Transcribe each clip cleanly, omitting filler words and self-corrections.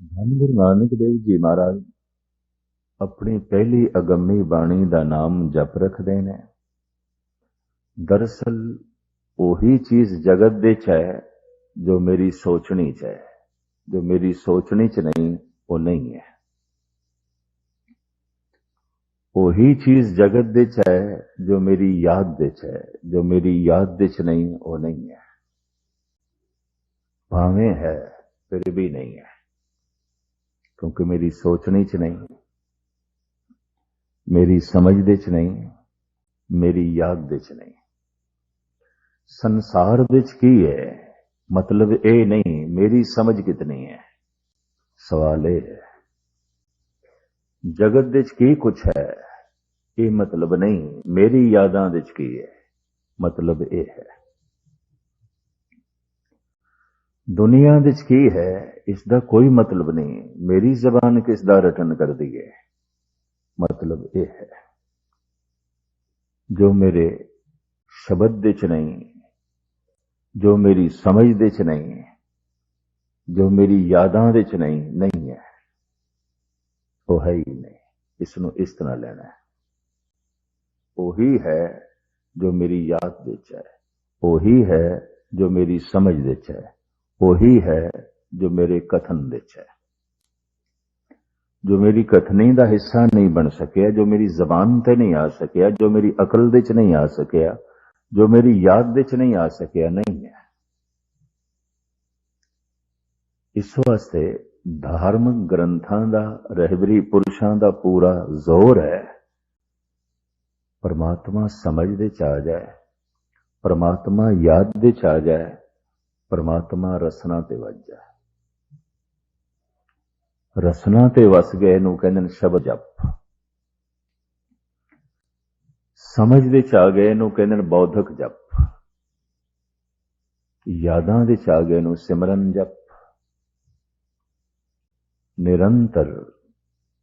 ਧੰਨ ਗੁਰੂ ਨਾਨਕ ਦੇਵ ਜੀ ਮਹਾਰਾਜ ਆਪਣੀ ਪਹਿਲੀ ਅਗੰਮੀ ਬਾਣੀ ਦਾ ਨਾਮ ਜਪ ਰੱਖਦੇ ਨੇ। ਦਰਅਸਲ ਉਹੀ ਚੀਜ਼ ਜਗਤ ਦੇ ਚ ਹੈ ਜੋ ਮੇਰੀ ਸੋਚਣੀ ਚ ਹੈ। ਜੋ ਮੇਰੀ ਸੋਚਣੀ ਚ ਨਹੀਂ ਉਹ ਨਹੀਂ ਹੈ। ਉਹੀ ਚੀਜ਼ ਜਗਤ ਦੇ ਚ ਹੈ ਜੋ ਮੇਰੀ ਯਾਦ ਦੇ ਚ ਹੈ। ਜੋ ਮੇਰੀ ਯਾਦ ਦੇ ਚ ਨਹੀਂ ਉਹ ਨਹੀਂ ਹੈ। ਭਾਵੇਂ ਹੈ ਫਿਰ ਵੀ नहीं है, क्योंकि मेरी सोचने च नहीं, मेरी समझ दे च नहीं, मेरी याद दे च नहीं। संसार दे च की है मतलब ये नहीं मेरी समझ कितनी है, सवाल ये है। जगत दे च की कुछ है ये मतलब नहीं मेरी यादां दे च की है, मतलब ये है। दुनिया दे च की है इसका कोई मतलब नहीं, मेरी जबान किसदा रटन कर दी है, मतलब ये है। जो मेरे शब्द दे च नहीं, जो मेरी समझ दे च नहीं, जो मेरी यादां दे च नहीं, नहीं है वो है ही नहीं। इसनों इस तरह लेना है। वही है जो मेरी याद दे च है, वही है जो मेरी समझ दे च है, वही है जो मेरे कथन दे च है। जो मेरी कथनी का हिस्सा नहीं बन सकिया, जो मेरी जबान ते नहीं आ सकिया, जो मेरी अकल दे च नहीं आ सकिया, जो मेरी याद दे च नहीं आ सकिया, नहीं है। इस वास्ते धार्मिक ग्रंथां दा रहबरी पुरुषां दा पूरा जोर है परमात्मा समझ दे च आ जाए, परमात्मा याद दे च आ जाए, परमात्मा रसना ते वज जाए। रसना ते वस गए नूं कहंदे ने शब्द जप, समझ दे च आ गए नूं कहंदे ने बौद्धक जप, यादां दे च आ गए नूं सिमरन जप। निरंतर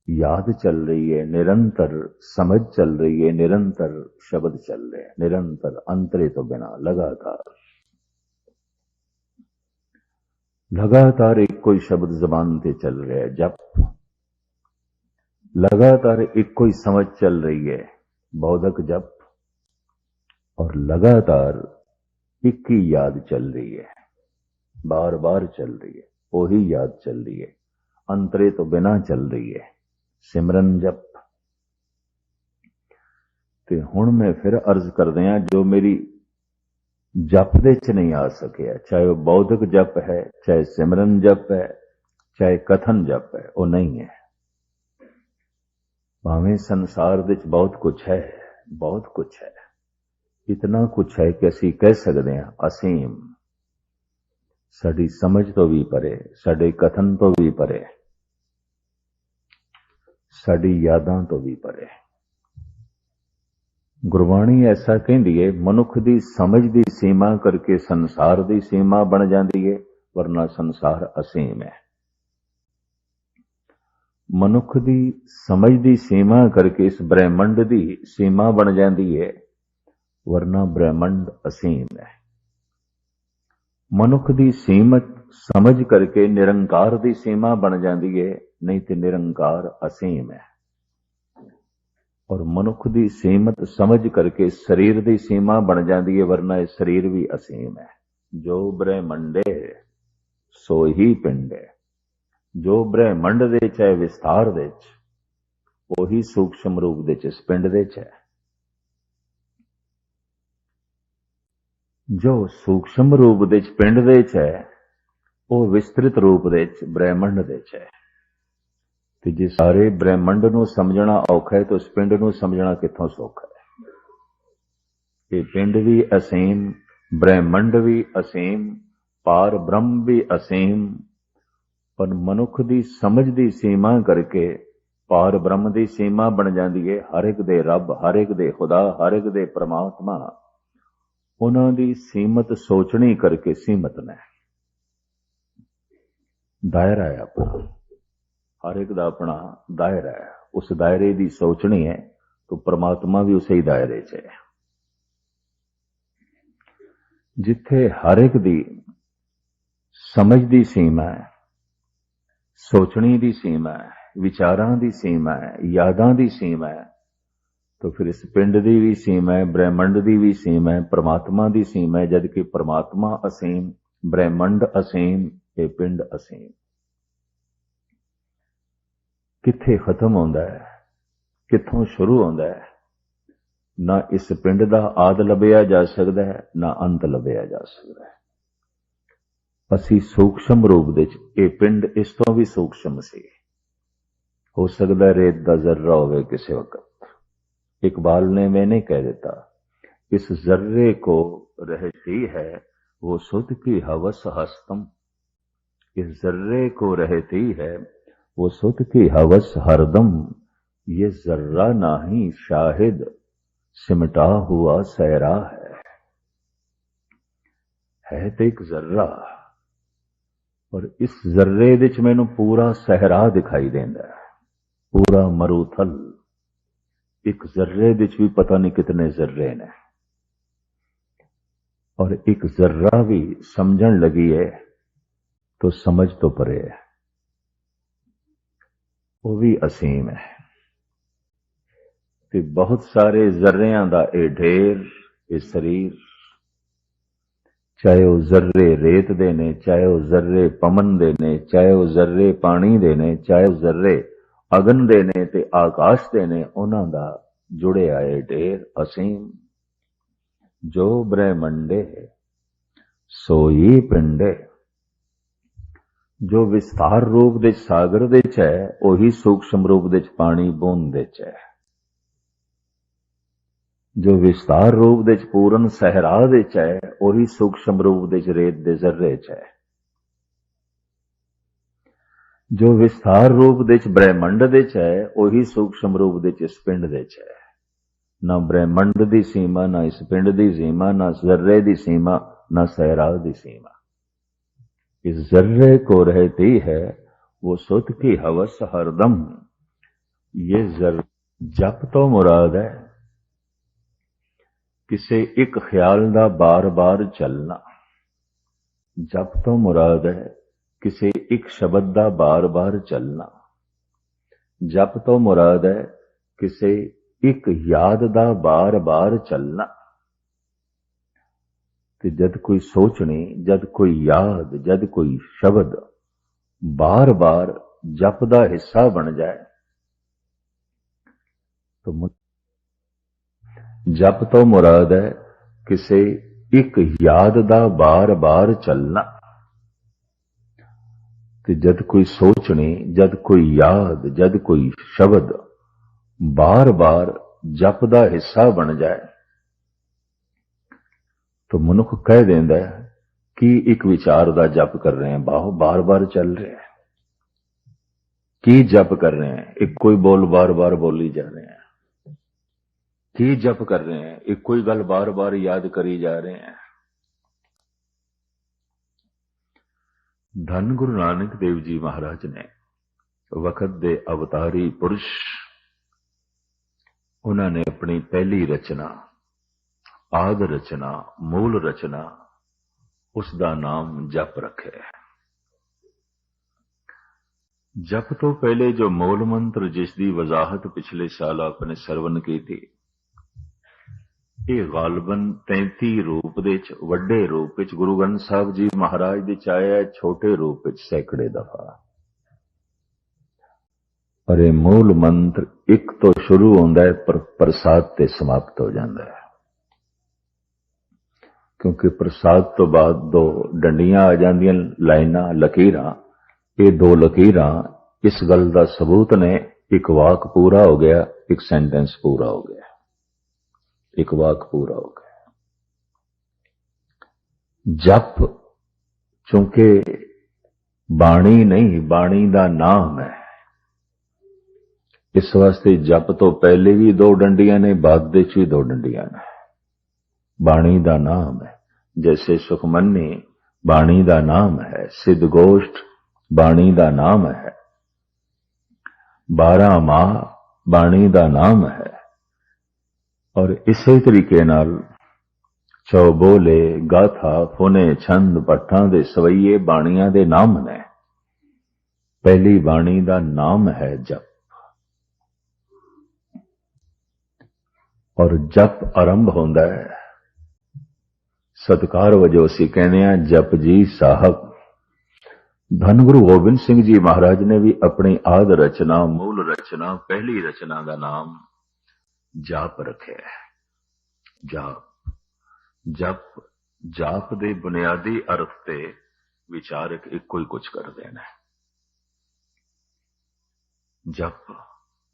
याद चल रही है, निरंतर समझ चल रही है, निरंतर शब्द चल रहे हैं, निरंतर अंतरे तो बिना लगातार लगातार एक कोई शब्द जबान पे चल रहा है जप, लगातार एक कोई समझ चल रही है बौद्धक जप, और लगातार एक ही याद चल रही है, बार बार चल रही है, वही याद चल रही है, अंतरे तो बिना चल रही है, सिमरन जप। ते हुण मैं फिर अर्ज कर दिया जो मेरी जप दे च नहीं आ सकिया, चाहे वह बौद्धिक जप है, चाहे सिमरन जप है, चाहे कथन जप है, वो नहीं है। भावें संसार दे च बहुत कुछ है, बहुत कुछ है, इतना कुछ है कि असीं कह सकते हैं असीम, साडी समझ तो भी परे, साडे कथन तो भी परे, साडी यादां तो भी परे। गुरबाणी ऐसा कहती है मनुख की समझ की सीमा करके संसार की सीमा बन जाती है, वरना संसार असीम है। मनुख की समझ की सीमा करके इस ब्रह्मंड की सीमा बन जाती है, वरना ब्रह्मंड असीम है। मनुख की सीमत समझ करके निरंकार की सीमा बन जाती है, नहीं तो निरंकार असीम है। और मनुख की सीमत समझ करके शरीर की सीमा बन जाती है, वरना यह शरीर भी असीम है। जो ब्रह्मंडे सो ही पिंड है, जो ब्रह्मंड दे च है विस्तार दे च, वही सूक्ष्म रूप दे च इस पिंड दे च है। जो सूक्ष्म रूप दे च पिंड दे च है, वो विस्तृत रूप दे च ब्रह्मंड दे च है। तो जे सारे ब्रह्मंड नूं समझना औखा है तो इस पिंड नूं समझना कित्थों सौखा है। ये पिंड भी असीम, ब्रह्मंड भी असीम, पार ब्रह्म भी असीम, पर मनुख की समझ की सीमा करके पार ब्रह्म की सीमा बन जाती है। हर एक दे रब, हर एक दे खुदा, हर एक दे परमात्मा, उन्हां दी सीमत सोचनी करके सीमत ने दायरा है अपना, हर एक का अपना दायरा है, उस दायरे की सोचनी है तो परमात्मा भी उसे ही दायरे च है। जिथे हर एक की समझ की सीमा है, सोचने की सीमा है, विचारां की सीमा है, यादां की सीमा है, तो फिर इस पिंड की भी सीमा है, ब्रह्मंड की भी सीमा है, परमात्मा की सीमा है। जबकि परमात्मा असीम, ब्रह्मंड असीम, ये पिंड असीम। किथे खत्म होंदा है, कित्थों शुरू होंदा है, ना इस पिंड का आद लभ्या जा सकता है, ना अंत लभ्या जा सकता है। असी सूक्ष्म रूप दे ये पिंड इस तो भी सूक्ष्म सी। हो सकता है रेत का जर्रा होवे किसी वक्त। इकबाल ने मैंने कह देता, इस जर्रे को रहती है वो सुध की हवस हस्तम। इस जर्रे को रहती है वो सुध की हवस हरदम। ये जर्रा नाही शाहिद सिमटा हुआ सहरा है तो एक जर्रा, और इस जर्रे विच मैनू पूरा सहरा दिखाई देंदा है, पूरा मरूथल। एक जर्रे विच भी पता नहीं कितने जर्रे ने, और एक जर्रा भी समझण लगी है तो समझ तो परे है, वो भी असीम है। ते बहुत सारे जर्रियां दा ये ढेर, ये शरीर, चाहे वह जर्रे रेत दे ने, चाहे वह जर्रे पवन दे ने, चाहे वह जर्रे पानी दे ने, चाहे वह जर्रे अगन दे ने ते आकाश दे ने, उन्हां दा जुड़े आए ढेर असीम। जो ब्रह्मंडे सोई पिंडे। जो विस्तार रूप दे सागर दे च है, वही सूक्ष्म रूप दे पानी बूंद दे च है। जो विस्तार रूप दे पूर्ण सहरा दे च है, वही सूक्ष्म रूप दे रेत दे जर्रे च है। जो विस्तार रूप दे ब्रह्मंड दे च है, वही सूक्ष्म रूप दे इस पिंड दे च है। ना ब्रह्मंड दी सीमा, ना इस पिंड दी सीमा, ना जर्रे दी सीमा, ना सहरा दी सीमा। इस जर्रे को रहती है वो सुध की हवस हरदम। ये जप तो मुराद है किसे एक ख्याल दा बार बार चलना। जप तो मुराद है किसे एक शब्द दा बार बार चलना। जप तो मुराद है किसे एक याद दा बार बार चलना। ते जद कोई सोचनी, जद कोई याद, जद कोई शब्द बार बार जप दा हिस्सा बन जाए तो जप तो मुराद है किसे एक याद दा बार बार चलना। ते जद कोई सोचनी, जद कोई याद, जद कोई शब्द बार बार जप दा हिस्सा बन जाए तो मनुख कह देंदा है कि एक विचार दा जप कर रहे हैं, बार बार चल रहे हैं। की जप कर रहे हैं? एक कोई बोल बार बार बोली जा रहे हैं। की जप कर रहे हैं? एक कोई गल बार बार याद करी जा रहे हैं। धन गुरु नानक देव जी महाराज ने वक्त दे अवतारी पुरुष, उन्होंने अपनी पहली रचना, आद रचना, मूल रचना, उसका नाम जप रखे। जप तो पहले जो मूल मंत्र जिसकी वजाहत पिछले साल आपने सरवण की थी, ये गालबन 33 रूप दे वड्डे रूप विच गुरु ग्रंथ साहब जी महाराज दे आया, छोटे रूप विच सैकड़े दफा। और ये मूल मंत्र एक तो शुरू होंदा है पर प्रसाद ते समाप्त हो जाता है, क्योंकि प्रसाद तो बाद दो डंडियां आ जांदियां, लाइनां, लकीरां। ये दो लकीरां इस गल का सबूत ने, एक वाक पूरा हो गया, एक सेंटेंस पूरा हो गया, एक वाक पूरा हो गया। जप चूंकि बाणी नहीं, बाणी का नाम है, इस वास्ते जप तो पहले भी दो डंडियां ने, बाद दे भी दो डंडियां ने। बाणी का नाम है, जैसे सुखमनी बाणी का नाम है, सिद्ध गोष्ठ बाणी का नाम है, 12 माह बाणी का नाम है। और इसे तरीके नाल चौबोले, गाथा, फुने, छंद, पट्ठां दे सवैये बाणियां दे नाम ने। पहली बाणी का नाम है जप, और जप आरंभ होंदा है सत्कार वजों असीं कहने जप जी साहब। धन गुरु गोबिंद सिंह जी महाराज ने भी अपनी आद रचना, मूल रचना, पहली रचना का नाम जाप रखे है। जाप जप जाप दे बुनियादी अर्थ ते विचारक इको ही कुछ कर देना है। जप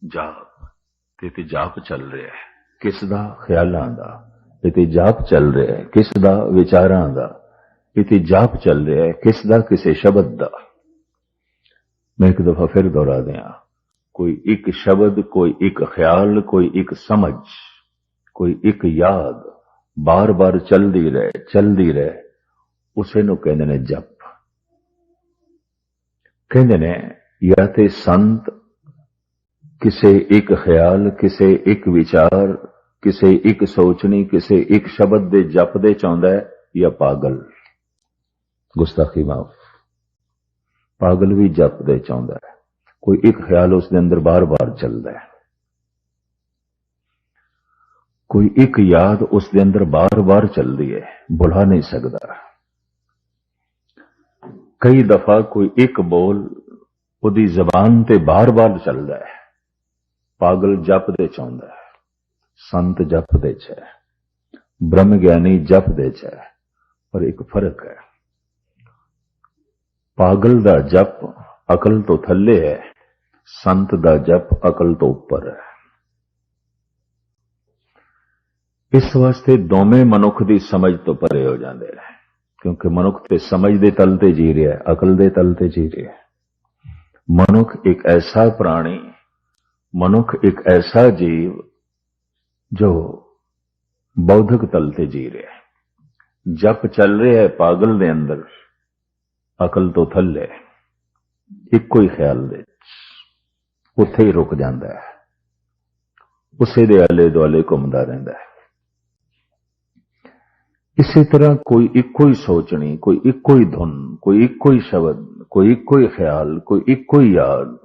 जाप ते जाप चल रहा है किसदा? ख्यालां दा। इते जाप चल रहा है किसदा? विचारां दा। इते जाप चल रहा है किसदा? किसी शब्द दा। मैं एक दफा फिर दोहरा दिया, कोई एक शब्द, कोई एक ख्याल, कोई एक समझ, कोई एक याद बार बार चलती रहे, उसे नु कहंदे ने जप। कहंदे ने या ते संत किसे एक ख्याल, किसे एक विचार, किसे एक सोचनी, किसे एक शब्द दे जप दे चाहता है, या पागल। गुस्ताखी माफ। पागल भी जप दे चाहता है। कोई एक ख्याल उसके अंदर बार बार चलता है, कोई एक याद उसके अंदर बार बार चलती है, भुला नहीं सकता। कई दफा कोई एक बोल उदी जबान ते बार बार चलता है। पागल जप दे चाहता है, संत जप दे है, ब्रह्म ज्ञानी जप दे है। पर एक फर्क है, पागल दा जप अकल तो थले है, संत दा जप अकल तो उपर है। इस वास्ते दोवें मनुख की समझ तो परे हो जाते हैं, क्योंकि मनुख ते समझ दे तल ते जी रहा है, अकल दे तल ते जी रहा है। मनुख एक ऐसा प्राणी, मनुख एक ऐसा जीव जो बौद्धिक तल ते जी रहा है। जप चल रहा है पागल दे अंदर, अकल तो थले, इको ही ख्याल दे उत्थे ही रुक जाता है, उसे दे आले दुआले घूमता रहता है। इसी तरह कोई इको ही सोचनी, कोई इको ही धुन, कोई इको ही शब्द, कोई इको ही ख्याल, कोई इको ही याद,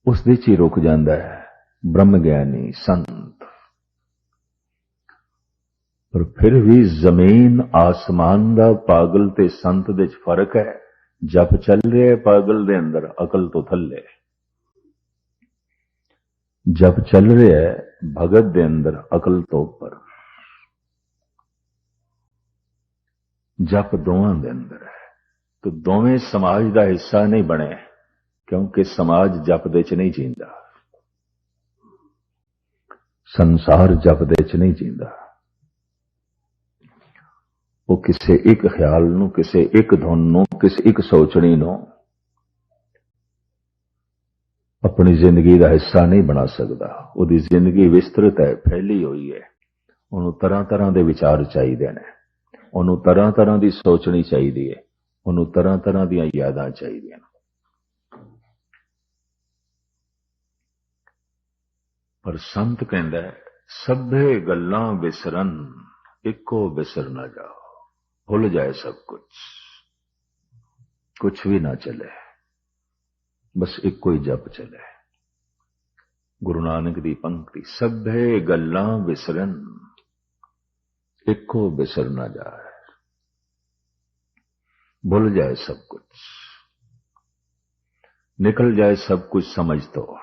उस दे च ही रुक जाता है ब्रह्म ज्ञानी संत। पर फिर भी जमीन आसमान दा पागल ते संत दे फर्क है। जप चल रहा है पागल दे अंदर, अकल तो थले। जप चल रहा है भगत दे अंदर, अकल तो ऊपर। जप दोवां दे अंदर है, तो दोवें समाज का हिस्सा नहीं बने, क्योंकि समाज जप दे च नहीं जींदा, संसार जप दे च नहीं जींदा। वो किसी एक ख्याल नू, किसी एक धुन नू, किसी एक सोचनी नू अपनी जिंदगी का हिस्सा नहीं बना सकता। उसकी जिंदगी विस्तृत है, फैली हुई है। उन्होंने तरह तरह के विचार चाहिए ने, उन्होंने तरह तरह की सोचनी चाहिए है, उन्होंने तरह तरह दी यादां चाहिए। पर संत कहंदा है सभे गल्लां विसरन, इको विसर ना जाओ। भूल जाए सब कुछ भी ना चले, बस इको ही जप चले। गुरु नानक दी पंक्ति, सभे गल्लां विसरन, इको विसर ना जाए। भूल जाए सब कुछ, निकल जाए सब कुछ समझ तो,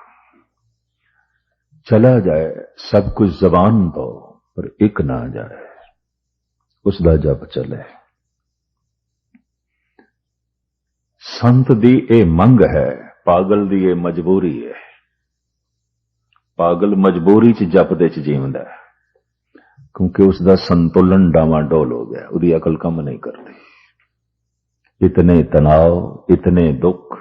चला जाए सब कुछ जबान तो, पर एक ना जाए, उसदा जप चले। संत दी ए मंग है, पागल दी ए मजबूरी है। पागल मजबूरी च जप दे च जीवंदा है, क्योंकि उसका संतुलन डावाडोल हो गया, उसकी अकल कम नहीं करती। इतने तनाव, इतने दुख,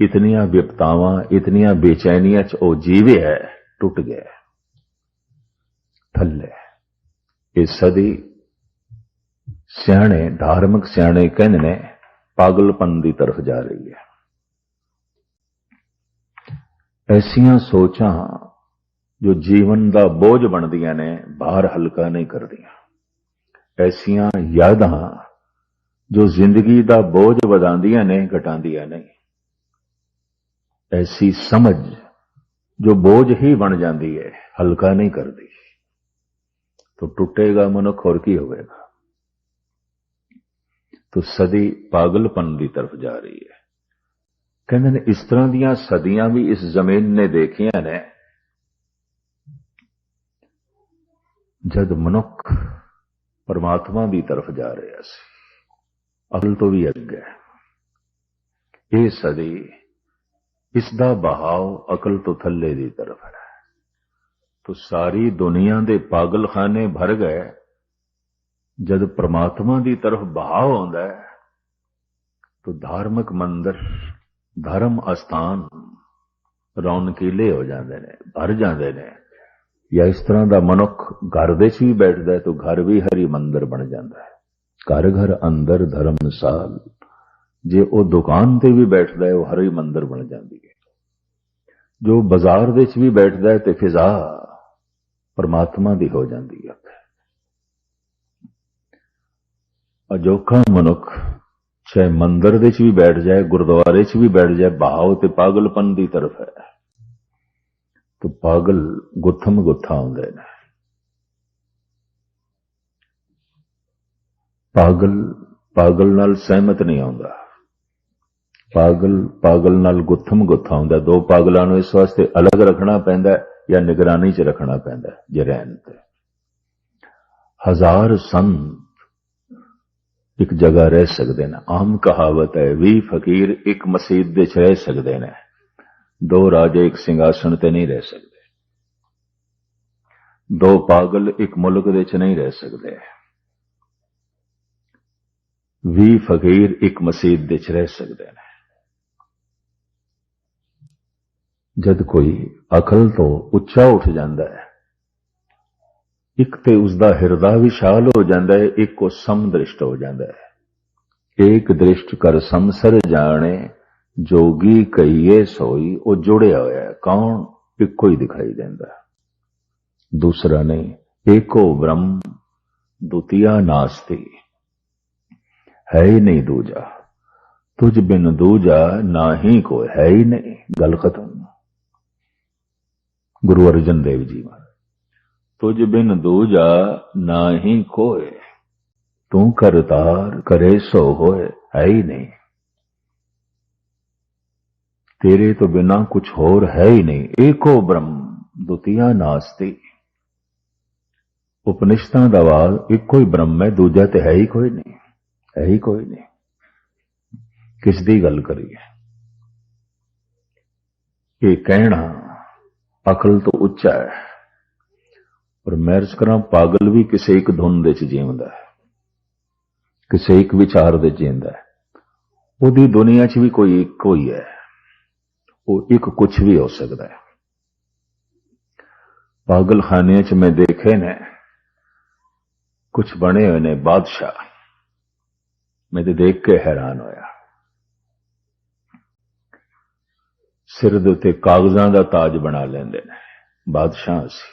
इतनियां विपतावां, इतनियां बेचैनियां च ओ जीवे है, टुट गया थले। ये सदी सियाणे, धार्मिक सियाणे कहंदे ने पागलपन की तरफ जा रही है। ऐसियां सोचां जो जीवन का बोझ बनदियां ने, भार हल्का नहीं करदियां। ऐसियां यादां जो जिंदगी का बोझ वधांदियां ने, घटांदियां नहीं। ऐसी समझ जो बोझ ही बन जाती है, हल्का नहीं करती, तो टुटेगा मनुख और की होगा। तो सदी पागलपन की तरफ जा रही है। कहते ने इस तरह दियां सदियां भी इस जमीन ने देखियां ने, जद मनुख परमात्मा की तरफ जा रहा सी, अकल तो भी अगे। ये सदी इसका बहाव अकल तो थले की तरफ है। तो सारी दुनिया के पागलखाने भर गए। जद परमात्मा की तरफ बहाव आंदा है तो धार्मिक मंदिर, धर्म अस्थान रौनकीले हो जाते हैं, भर जाते हैं। या इस तरह का मनुख घर दे भी बैठता है तो घर भी हरि मंदिर बन जाता है। घर घर अंदर धर्मसाल, जे वो दुकान ते भी बैठता है वो हरि मंदिर बन जाती है। जो बाजार दे भी बैठता है तो फिजा परमात्मा की हो जाती है। अजोखा मनुख चाहे मंदिर दे भी बैठ जाए, गुरुद्वारे च भी बैठ जाए, बहाव ते पागलपन की तरफ है। तो पागल गुत्थम गुत्था आउंदे ने। पागल पागल नाल सहमत नहीं आउंदा। पागल पागल नाल गुत्थम गुत्था आउंदा। दो पागलों को इस वास्ते अलग रखना पैंदा या निगरानी च रखना पैंदा जे रहन ते। हजार संत एक जगह रह सकते हैं। आम कहावत है, 20 फकीर एक मसीत दे च रह सकते हैं, 2 राजे एक सिंघासन ते नहीं रह सकते, 2 पागल एक मुल्क दे च नहीं रह सकते, 20 फकीर एक मसीत दे च रह सकते हैं। जद कोई अकल तो उच्चा उठ जाता है, एक ते उसका हिरदा विशाल हो जाता है, एक को समदृष्ट हो जाता है। एक दृष्ट कर संसर जाने, जोगी कहिए सोई। वो जुड़िया होया है। कौन? इको ही दिखाई देता है, दूसरा नहीं। एको ब्रह्म द्वितीया नास्ति, है ही नहीं दूजा। तुझ बिन दूजा ना ही कोई, है ही नहीं। गल खत्म। गुरु अर्जन देव जी महाराज, तुझ बिन दूजा ना ही कोय, तू करतार करे सो होए। है ही नहीं, तेरे तो बिना कुछ और है ही नहीं। एको ब्रह्म द्वितीया नास्ति। उपनिषदां दा वाल इको ही ब्रह्म है, दूजा तो है ही कोई नहीं, है ही कोई नहीं। किस दी गल करिए? ये कहना अकल तो उच्चा है। और मैं अर्ज करा, पागल भी किसी एक धुन दे च जीवदा है, किसी एक विचार दे जींदा है। उहदी दुनिया च भी कोई एक ही है, वो एक कुछ भी हो सकता है। पागल खाने च मैं देखे ने कुछ बने हुए ने बादशाह, मैं तो देख के हैरान होया। सिर दे उत्ते कागजां दा ताज बना लेंदे ने, बादशाह सी,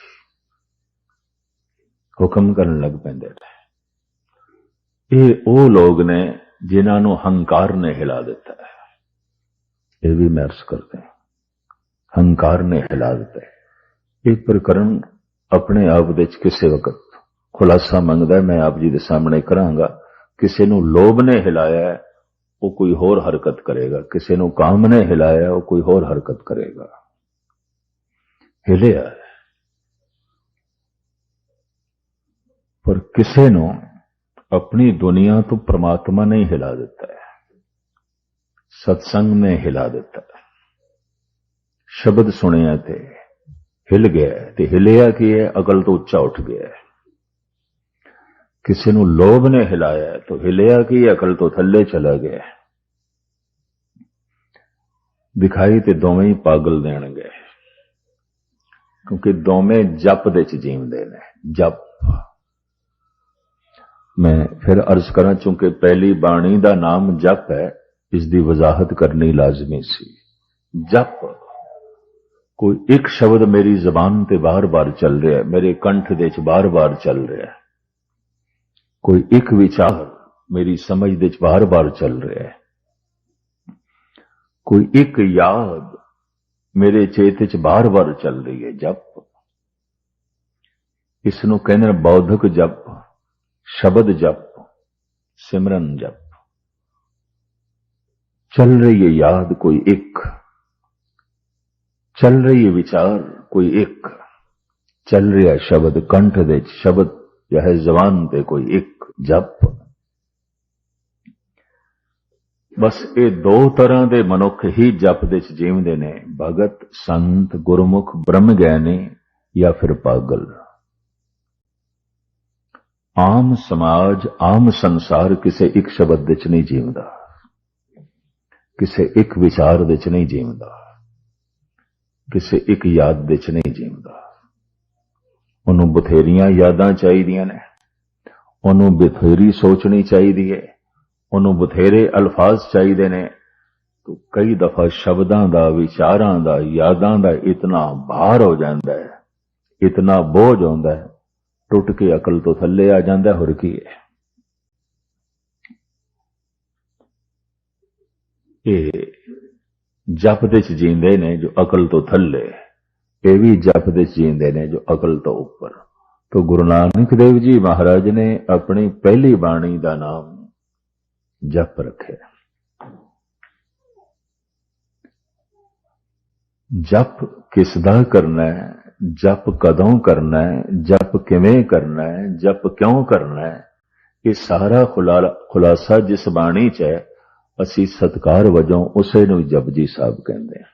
हुक्म करन लग पैंदे ने। ये वो लोग ने जिन्होंने हंकार ने हिला दिता है। ये भी मैं अर्ज करते हैं, हंकार ने हिला दिता है। एक प्रकरण अपने आप दे किसी वक्त खुलासा मंगदा है, मैं आप जी के सामने करांगा। किसी नूं लोभ ने हिलाया है, वो कोई होर हरकत करेगा। किसी नूं काम ने हिलाया, वो कोई होर हरकत करेगा। हिलिया है, पर किसी नूं अपनी दुनिया तो परमात्मा ने हिला दिता है, सत्संग ने हिला दिता है। शब्द सुनिया ते हिल गया, ते हिलिया की है, अकल तो उच्चा उठ गया है। किसी नूं लोभ ने हिलाया तो हिलिया की, अकल तो थल्ले चला गया। दिखाई ते दोवें ही पागल देणगे, क्योंकि दोवें जप दे च जीवदे ने। जप मैं फिर अर्ज करा, चूंकि पहली बाणी का नाम जप है, इसकी वजाहत करनी लाजमी सी। जप कोई एक शब्द मेरी जबान ते बार बार चल रहा है, मेरे कंठ दे च बार बार चल रहा है। कोई एक विचार मेरी समझ दे च बार बार चल रहा है। कोई एक याद मेरे चेत च बार बार चल रही है जप। इसनूं कहंदे ने बौद्धिक जप, शब्द जप, सिमरन जप। चल रही है याद कोई एक, चल रही है विचार कोई एक, चल रहा शब्द कंठ दे शब्द या है जबान ते कोई एक जप। बस ये दो तरह के मनुख ही जप दे जीवते ने, भगत, संत, गुरमुख, ब्रह्म ज्ञानी या फिर पागल। आम समाज, आम संसार किसी एक शब्द दे नहीं जीवता, किसी एक विचार दे नहीं जीवता, किसी एक याद दे नहीं जीवता। उन्होंने बथेरियां यादां चाहिए ने, उन्होंने बथेरी सोचनी चाहिए, उन्होंने बथेरे अल्फाज चाहिए ने। तो कई दफा शब्दां दा, विचारां दा, यादां दा इतना भार हो जाता है, इतना बोझ होता है, टुट के अकल तो थले आ जाता है। होर की है ये जप दे जींदे ने जो अकल तो थले, ये भी जप दे जींदे ने जो अकल तो ऊपर। तो गुरु नानक देव जी महाराज ने अपनी पहली बाणी का नाम जप रखे। जप किसदा करना है, जप कदों करना है, जप किवें करना है, जप क्यों करना है, ये सारा खुलासा जिस बाणी च है, असी सत्कार वजों उसे नूं जपजी साहब कहंदे हैं।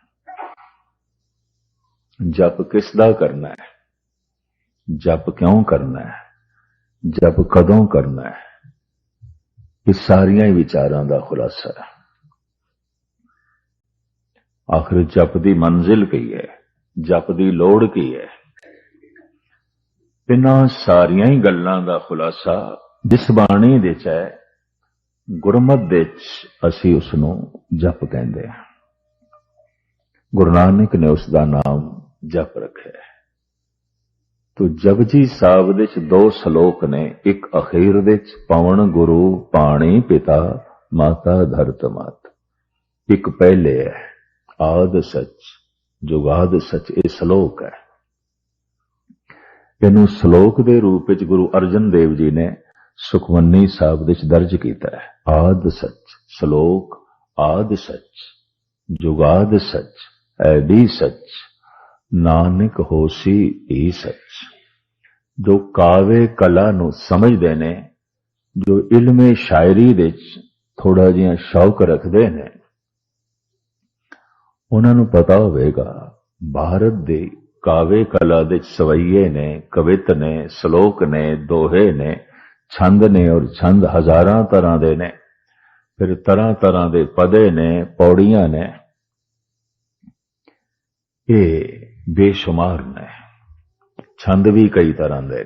जप किसदा करना है, जप क्यों करना है, जप कदों करना है, ये सारियां विचारां दा खुलासा है। आखिर जप दी मंजिल की है, जप दी लोड़ की है, इन्हां सारियां ही गल्लां दा खुलासा जिस बाणी दे च है, गुरमत दे च असी उसनूं जप कहंदे हैं। गुरु नानक ने उसका नाम जप रखे। तो जपजी साहब दे च दो श्लोक ने, एक अखीर दे च पवन गुरु पाणी पिता माता धरत मात, एक पहले है आद सच जुगाद सच। ये श्लोक है, इनू श्लोक के रूप में गुरु अर्जन देव जी ने सुखमनी साहब दे च दर्ज किया है। आद सच श्लोक, आद सच जुगाद सच, ऐडी सच नानक होसी ई सच। जो कावे कला नू समझदे ने, जो इल्मे शायरी दे थोड़ा जिहा शौक रखते ने, उन्होंने पता होगा भारत दे कावे कला दे सवैये ने, कवित ने, श्लोक ने, दोहे ने, छंद ने, और छंद हजारां तरह दे ने, फिर तरह तरह दे पदे ने, पौड़ियां ने, ये बेशुमार ने। छंद भी कई तरह दे,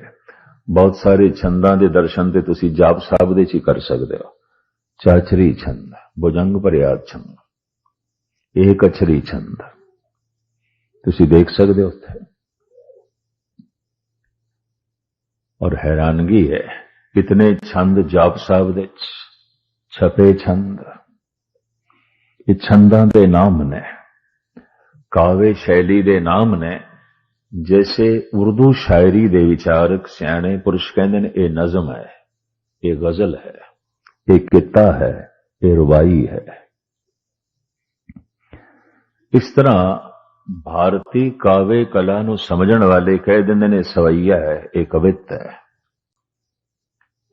बहुत सारे छंदां दे दर्शन ते तुसी जाप साहब दे च कर सकते हो। चाचरी छंद, भुजंग भरिया छंद, एक अछरी छंद तुसी देख सकते हो उत्थे। और हैरानगी है कितने छंद जाप साहब दे छपे छंद। ये छंदां दे नाम ने, कावे शैली दे नाम ने। जैसे उर्दू शायरी दे विचारक सियाणे पुरुष कहंदे ने ये नज़म है, ये गजल है, ये कित्ता है, ये रुबाई है। इस तरह भारतीय काव्य कला नू समझण वाले कह दिंदे ने सवैया है, ये कवित है,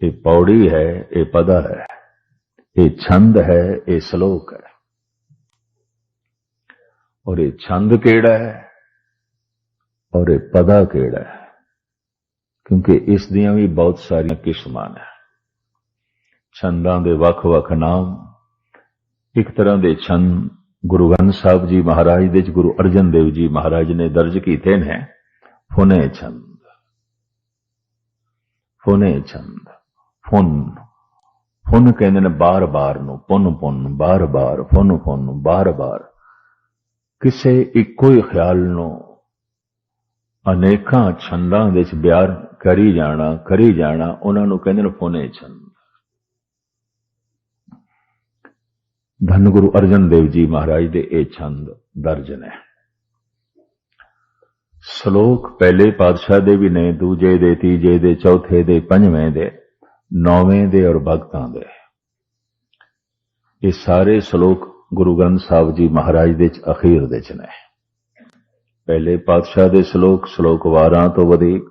ये पौड़ी है, ये पदा है, ये छंद है, ये श्लोक है। और ये छंद केड़ा है और ये पदा केड़ा है, क्योंकि इस दियां भी बहुत सारी किस्मां ने। छंदां दे वख वख नाम। एक तरह दे छंद गुरु ग्रंथ साहब जी महाराज दे गुरु अर्जन देव जी महाराज ने दर्ज कीते ने, फुने छंद। फुने छंद, फुन फुन कहंदे ने बार बार नू, पुन पुन बार बार, फुन फुन बार बार। किसे इको ही ख्याल नू अनेकां छंदां दे च बयान करी जाना, उन्हां नू कहंदे ने फुने छंद। धन गुरु अर्जन देव जी महाराज दे ये छंद दर्ज ने। ਸ਼ਲੋਕ ਪਹਿਲੇ ਪਾਤਸ਼ਾਹ ਦੇ ਵੀ ਨੇ, ਦੂਜੇ ਦੇ, ਤੀਜੇ ਦੇ, ਚੌਥੇ ਦੇ, ਪੰਜਵੇਂ ਦੇ, ਨੌਵੇਂ ਦੇ ਔਰ ਭਗਤਾਂ ਦੇ। ਇਹ ਸਾਰੇ ਸ਼ਲੋਕ ਗੁਰੂ ਗ੍ਰੰਥ ਸਾਹਿਬ ਜੀ ਮਹਾਰਾਜ ਦੇ ਚ ਅਖੀਰ ਦੇ ਚ ਨੇ। ਪਹਿਲੇ ਪਾਤਸ਼ਾਹ ਦੇ ਸ਼ਲੋਕ, ਸ਼ਲੋਕ 12 ਤੋਂ ਵਧੇਕ,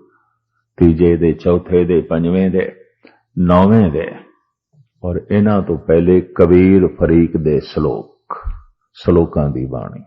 ਤੀਜੇ ਦੇ, ਚੌਥੇ ਦੇ, ਪੰਜਵੇਂ ਦੇ, ਨੌਵੇਂ ਦੇ, ਔਰ ਇਹਨਾਂ ਤੋਂ ਪਹਿਲੇ ਕਬੀਰ ਫਰੀਕ ਦੇ ਸ਼ਲੋਕ, ਸ਼ਲੋਕਾਂ ਦੀ ਬਾਣੀ।